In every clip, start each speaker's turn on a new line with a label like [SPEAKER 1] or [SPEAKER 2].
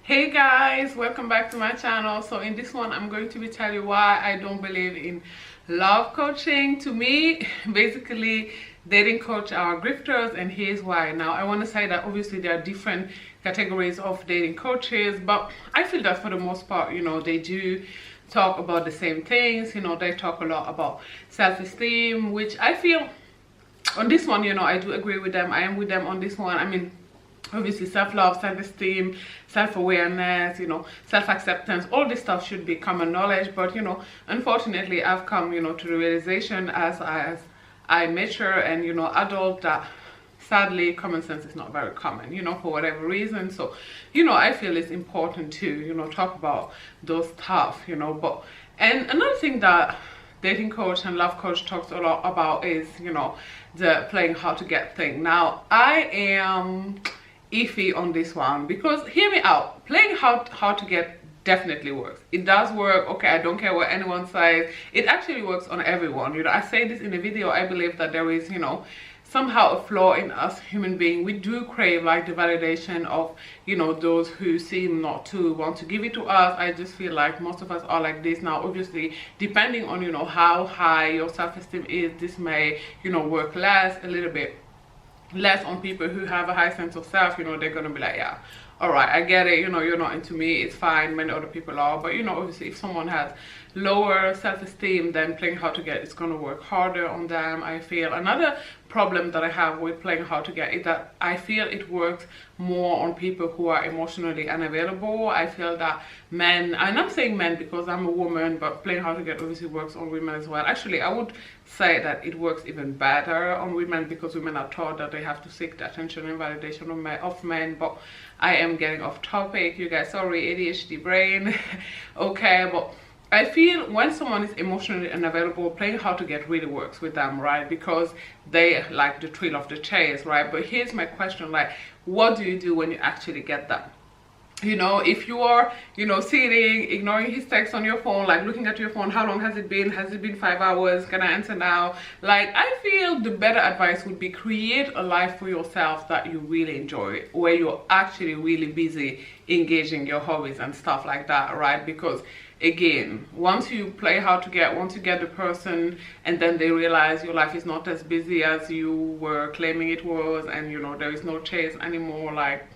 [SPEAKER 1] Hey guys, welcome back to my channel. So in this one I'm going to be telling you why I don't believe in love coaching. To me, basically dating coach are grifters, and here's why. Now I want to say that obviously there are different categories of dating coaches, but I feel that for the most part, they do talk about the same things. They talk a lot about self-esteem, which I feel on this one, I do agree with them. I am with them on this one. I mean, obviously self-love, self-esteem, self-awareness, self-acceptance, all this stuff should be common knowledge. But unfortunately I've come to the realization as I mature and adult, that sadly common sense is not very common, for whatever reason. So I feel it's important to talk about those stuff, but and another thing that dating coach and love coach talks a lot about is the playing hard to get thing. Now I am iffy on this one, because hear me out, playing hard to get definitely works. It does work. Okay, I don't care what anyone says, it actually works on everyone. I say this in the video. I believe that there is somehow a flaw in us human beings. We do crave like the validation of those who seem not to want to give it to us. I just feel like most of us are like this. Now obviously depending on how high your self-esteem is, this may work a little bit less on people who have a high sense of self. They're gonna be like, yeah, all right, I get it, you're not into me, it's fine. Many other people are. But obviously if someone has lower self-esteem, then playing hard to get is going to work harder on them, I feel. Another problem that I have with playing hard to get is that I feel it works more on people who are emotionally unavailable. I feel that men, and I'm saying men because I'm a woman, but playing hard to get obviously works on women as well. Actually, I would say that it works even better on women, because women are taught that they have to seek the attention and validation of men. But I am getting off topic, you guys, sorry, ADHD brain. Okay, but I feel when someone is emotionally unavailable, playing hard to get really works with them, right? Because they like the thrill of the chase, right? But here's my question, like, what do you do when you actually get that? If you are sitting, ignoring his text on your phone, like looking at your phone, how long has it been? Has it been 5 hours? Can I answer now? Like, I feel the better advice would be create a life for yourself that you really enjoy, where you're actually really busy engaging your hobbies and stuff like that, right? Because again, once you play hard to get, once you get the person and then they realize your life is not as busy as you were claiming it was, and there is no chase anymore, like,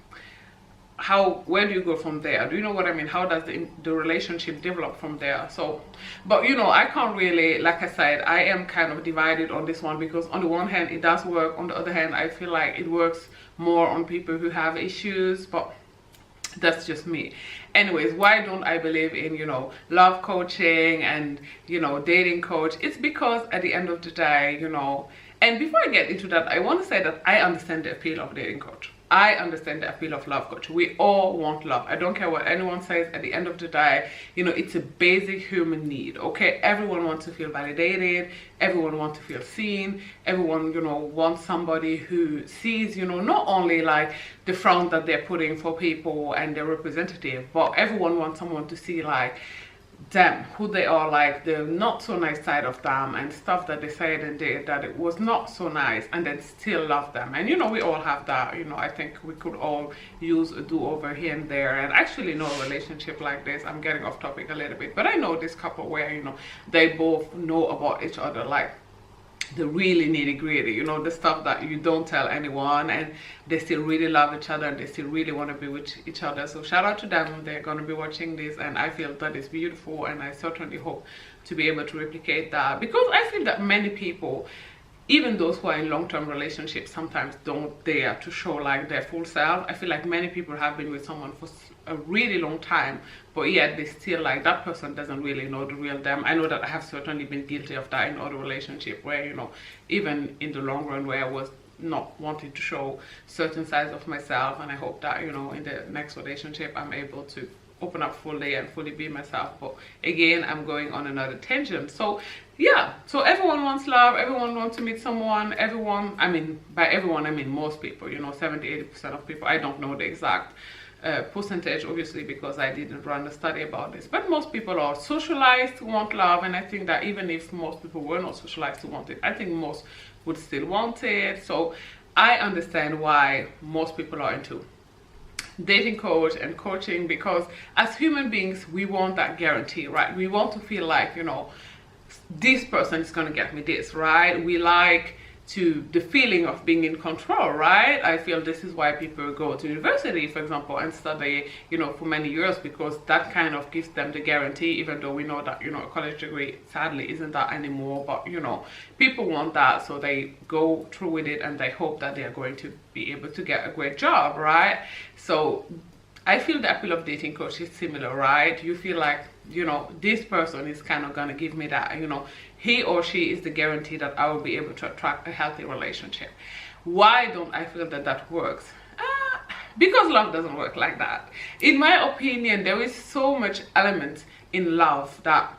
[SPEAKER 1] where do you go from there? Do you know what I mean? How does the relationship develop from there? So, but I can't really, like I said, I am kind of divided on this one, because on the one hand it does work, on the other hand I feel like it works more on people who have issues. But that's just me. Anyways, why don't I believe in love coaching and dating coach? It's because at the end of the day, and before I get into that, I want to say that I understand the appeal of dating coach. I understand the appeal of love coach. We all want love. I don't care what anyone says. At the end of the day, it's a basic human need. Okay, everyone wants to feel validated. Everyone wants to feel seen. Everyone wants somebody who sees not only like the front that they're putting for people and their representative, but everyone wants someone to see like them, who they are, like the not so nice side of them and stuff that they said and did that it was not so nice, and then still love them. And we all have that. I think we could all use a do-over here and there. And actually know a relationship like this, I'm getting off topic a little bit, but I know this couple where they both know about each other, like the really nitty-gritty, the stuff that you don't tell anyone, and they still really love each other and they still really want to be with each other. So shout out to them. They're going to be watching this, and I feel that is beautiful, and I certainly hope to be able to replicate that, because I feel that many people, even those who are in long-term relationships, sometimes don't dare to show like their full self. I feel like many people have been with someone for a really long time, but yet they still like that person doesn't really know the real them. I know that I have certainly been guilty of that in other relationship where even in the long run, where I was not wanting to show certain sides of myself. And I hope that in the next relationship I'm able to open up fully and fully be myself. But again, I'm going on another tangent. So yeah, so everyone wants love, everyone wants to meet someone, everyone, I mean, by everyone I mean most people, 70-80% of people. I don't know the exact percentage, obviously, because I didn't run a study about this, but most people are socialized to want love. And I think that even if most people were not socialized to want it, I think most would still want it. So I understand why most people are into dating coach and coaching, because as human beings we want that guarantee, right? We want to feel like, you know, this person is going to get me this, right? We like to the feeling of being in control, right? I feel this is why people go to university, for example, and study, you know, for many years, because that kind of gives them the guarantee, even though we know that, you know, a college degree sadly isn't that anymore, but you know, people want that, so they go through with it and they hope that they are going to be able to get a great job, right? So I feel the appeal of dating coach is similar, right? You feel like, you know, this person is kind of gonna give me that, you know, he or she is the guarantee that I will be able to attract a healthy relationship. Why don't I feel that that works? Because love doesn't work like that. In my opinion, there is so much element in love that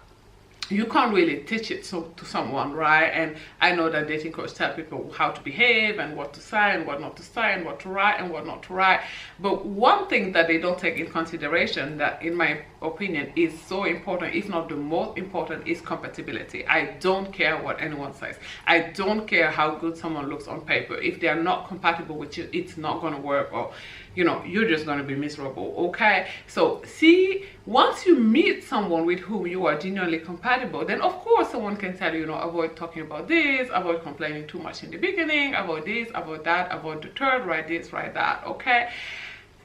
[SPEAKER 1] you can't really teach it to someone, right? And I know that dating coach tell people how to behave and what to say and what not to say and what to write and what not to write. But one thing that they don't take in consideration, that in my opinion is so important, if not the most important, is compatibility. I don't care what anyone says. I don't care how good someone looks on paper. If they are not compatible with you, it's not going to work, or you know, you're just going to be miserable, okay? So see, once you meet someone with whom you are genuinely compatible, then of course someone can tell you, you know, avoid talking about this, avoid complaining too much in the beginning, avoid this, avoid that, avoid the third, write this, write that, okay?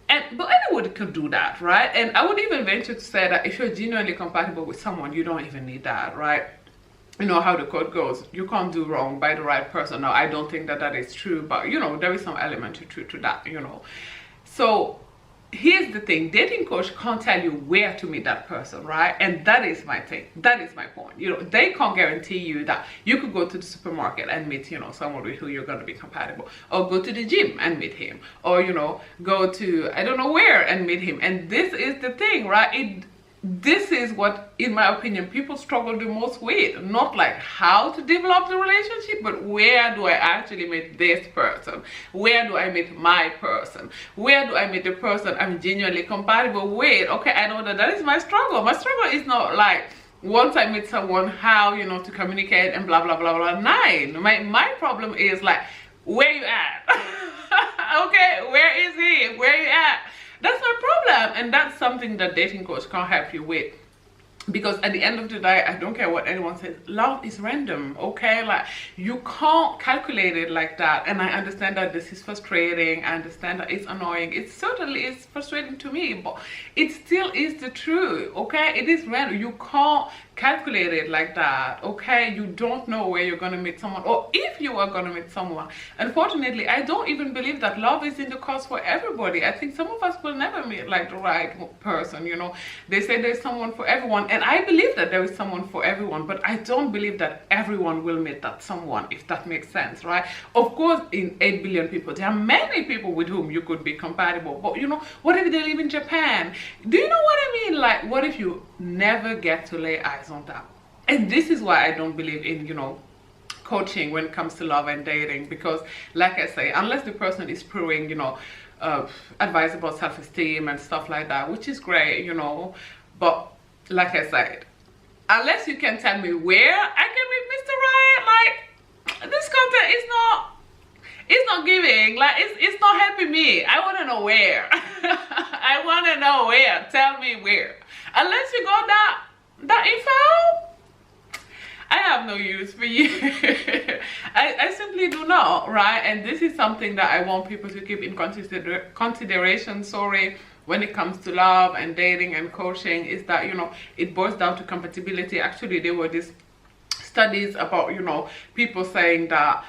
[SPEAKER 1] But anybody could do that, right? And I would even venture to say that if you're genuinely compatible with someone, you don't even need that, right? You know how the quote goes, you can't do wrong by the right person. Now, I don't think that that is true, but you know, there is some element to truth to that, you know. So here's the thing, dating coach can't tell you where to meet that person, right? And that is my thing, that is my point. You know, they can't guarantee you that you could go to the supermarket and meet, you know, someone with who you're going to be compatible, or go to the gym and meet him, or you know, go to I don't know where and meet him. And this is the thing, right? This is what, in my opinion, people struggle the most with. Not like how to develop the relationship, but where do I actually meet this person? Where do I meet my person? Where do I meet the person I'm genuinely compatible with? Okay, I know that is my struggle. My struggle is not like, once I meet someone, how, you know, to communicate and blah, blah, blah, blah, 9. My problem is like, where you at? Okay, where is he? Where you at? That's my problem, and that's something that dating coach can't help you with. Because at the end of the day, I don't care what anyone says, love is random, okay? Like, you can't calculate it like that. And I understand that this is frustrating. I understand that it's annoying. It certainly is frustrating to me, but it still is the truth, okay? It is random. You can't calculate it like that, okay? You don't know where you're gonna meet someone, or if you are gonna meet someone. Unfortunately, I don't even believe that love is in the cards for everybody. I think some of us will never meet like the right person, you know? They say there's someone for everyone, and I believe that there is someone for everyone, but I don't believe that everyone will meet that someone, if that makes sense, right? Of course, in 8 billion people, there are many people with whom you could be compatible, but you know, what if they live in Japan? Do you know what I mean? Like, what if you never get to lay eyes on that? And this is why I don't believe in, you know, coaching when it comes to love and dating, because like I say, unless the person is proving, you know, advice about self-esteem and stuff like that, which is great, you know, but like I said, unless you can tell me where I can meet Mr. Right, like, this content is not giving, like, it's not helping me. I want to know where. I want to know where. Tell me where. Unless you got that info, I have no use for you. I simply do not, right? And this is something that I want people to keep in consideration, when it comes to love and dating and coaching, is that, you know, it boils down to compatibility. Actually, there were these studies about, you know, people saying that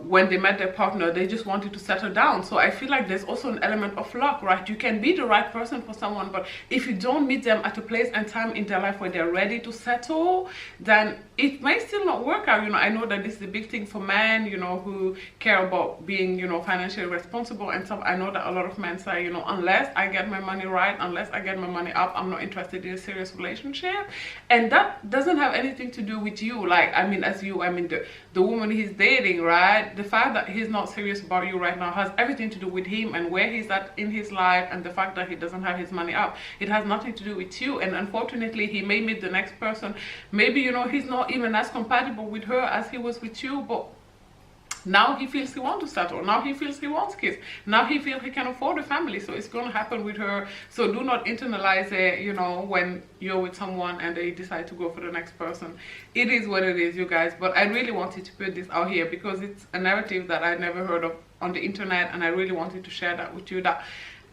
[SPEAKER 1] when they met their partner, they just wanted to settle down. So I feel like there's also an element of luck, right? You can be the right person for someone, but if you don't meet them at a place and time in their life where they're ready to settle, then it may still not work out. You know, I know that this is a big thing for men, you know, who care about being, you know, financially responsible and stuff. I know that a lot of men say, you know, unless I get my money right, unless I get my money up, I'm not interested in a serious relationship. And that doesn't have anything to do with you. Like, I mean, as you, I mean, the woman he's dating, right? The fact that he's not serious about you right now has everything to do with him and where he's at in his life, and the fact that he doesn't have his money up. It has nothing to do with you. And unfortunately, he may meet the next person. Maybe, you know, he's not even as compatible with her as he was with you, but now he feels he wants to settle, now he feels he wants kids, now he feels he can afford a family, so it's going to happen with her. So do not internalize it, you know, when you're with someone and they decide to go for the next person. It is what it is, you guys. But I really wanted to put this out here because it's a narrative that I never heard of on the internet, and I really wanted to share that with you, that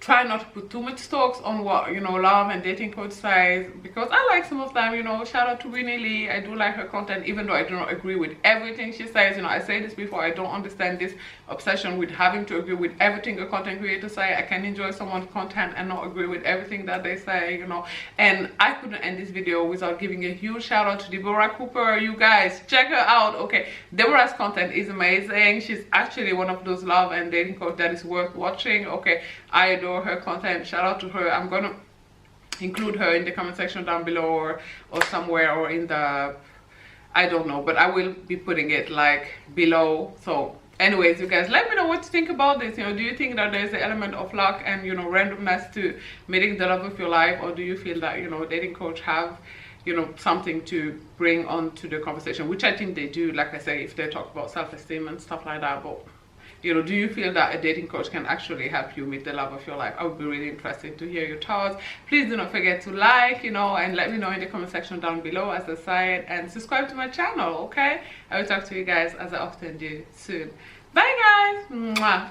[SPEAKER 1] try not to put too much talks on what, you know, love and dating coach sites, because I like some of them, you know. Shout out to Winnie Lee, I do like her content, even though I do not agree with everything she says. You know, I say this before, I don't understand this obsession with having to agree with everything a content creator say. I can enjoy someone's content and not agree with everything that they say, you know. And I couldn't end this video without giving a huge shout out to Deborah Cooper. You guys, check her out. Okay, Deborah's content is amazing. She's actually one of those love and dating coach that is worth watching. Okay, I adore her content. Shout out to her. I'm gonna include her in the comment section down below, or somewhere, or in the, I don't know, but I will be putting it like below. So anyways, you guys, let me know what you think about this. You know, do you think that there's an element of luck and, you know, randomness to meeting the love of your life, or do you feel that, you know, dating coach have, you know, something to bring on to the conversation, which I think they do, like I say, if they talk about self-esteem and stuff like that. But, you know, do you feel that a dating coach can actually help you meet the love of your life? I would be really interested to hear your thoughts. Please do not forget to like, you know, and let me know in the comment section down below, as I said, and subscribe to my channel. Okay, I will talk to you guys, as I often do, soon. Bye guys. Mwah.